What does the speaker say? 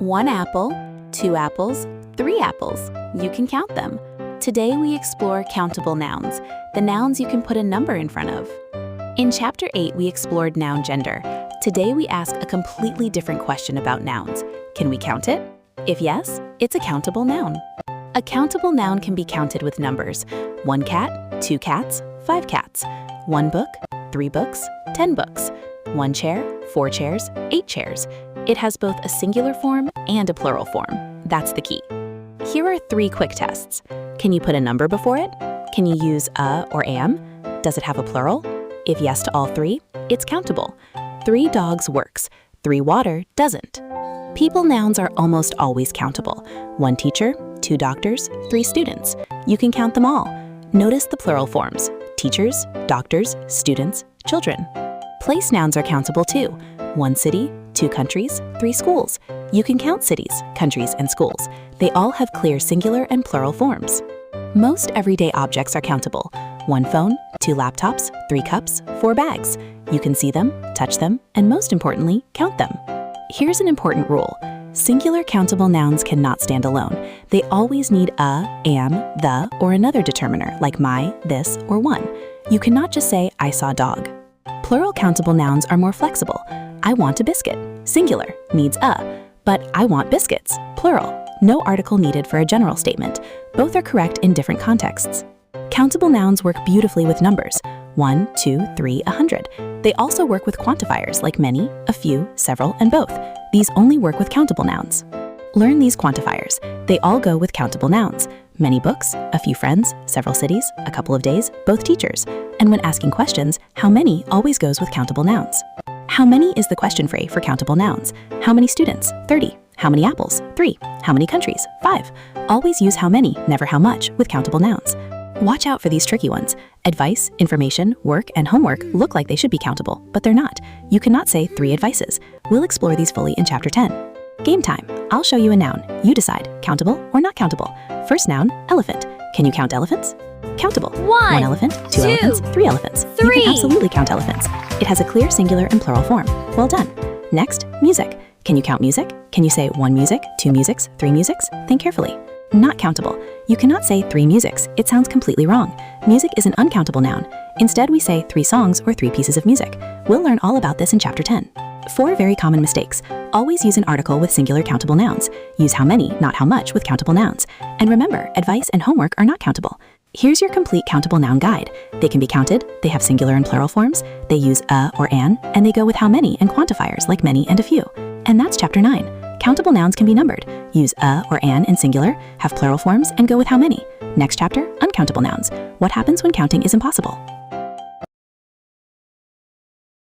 1 apple, 2 apples, 3 apples. You can count them. Today we explore countable nouns, the nouns you can put a number in front of. In Chapter 8, we explored noun gender. Today we ask a completely different question about nouns. Can we count it? If yes, it's a countable noun. A countable noun can be counted with numbers: 1 cat, 2 cats, 5 cats, 1 book, 3 books, 10 books, 1 chair, 4 chairs, 8 chairs. It has both a singular form and a plural form. That's the key. Here are 3 quick tests. Can you put a number before it? Can you use a or am? Does it have a plural? If yes to all 3, it's countable. 3 dogs works, 3 water doesn't. People nouns are almost always countable. 1 teacher, 2 doctors, 3 students. You can count them all. Notice the plural forms: teachers, doctors, students, children. Place nouns are countable too. 1 city, 2 countries, 3 schools. You can count cities, countries, and schools. They all have clear singular and plural forms. Most everyday objects are countable. 1 phone, 2 laptops, 3 cups, 4 bags. You can see them, touch them, and most importantly, count them. Here's an important rule. Singular countable nouns cannot stand alone. They always need a, am, the, or another determiner like my, this, or one. You cannot just say, I saw dog. Plural countable nouns are more flexible. I want a biscuit, singular, needs a, but I want biscuits, plural. No article needed for a general statement. Both are correct in different contexts. Countable nouns work beautifully with numbers: 1, 2, 3, 100. They also work with quantifiers like many, a few, several, and both. These only work with countable nouns. Learn these quantifiers. They all go with countable nouns: many books, a few friends, several cities, a couple of days, both teachers. And when asking questions, how many always goes with countable nouns. How many is the question phrase for countable nouns. How many students? 30. How many apples? 3. How many countries? 5. Always use how many, never how much, with countable nouns. Watch out for these tricky ones. Advice, information, work, and homework look like they should be countable, but they're not. You cannot say 3 advices. We'll explore these fully in Chapter 10. Game time. I'll show you a noun. You decide, countable or not countable. First noun, elephant. Can you count elephants? Countable. 1 elephant, 2 elephants, 3 elephants. 3. You can absolutely count elephants. It has a clear singular and plural form. Well done. Next, music. Can you count music? Can you say 1 music, 2 musics, 3 musics? Think carefully. Not countable. You cannot say 3 musics. It sounds completely wrong. Music is an uncountable noun. Instead, we say 3 songs or 3 pieces of music. We'll learn all about this in Chapter 10. 4 very common mistakes. Always use an article with singular countable nouns. Use how many, not how much, with countable nouns. And remember, advice and homework are not countable. Here's your complete countable noun guide. They can be counted, they have singular and plural forms, they use a or an, and they go with how many and quantifiers like many and a few. And that's Chapter 9. Countable nouns can be numbered. Use a or an in singular, have plural forms, and go with how many. Next chapter, uncountable nouns. What happens when counting is impossible?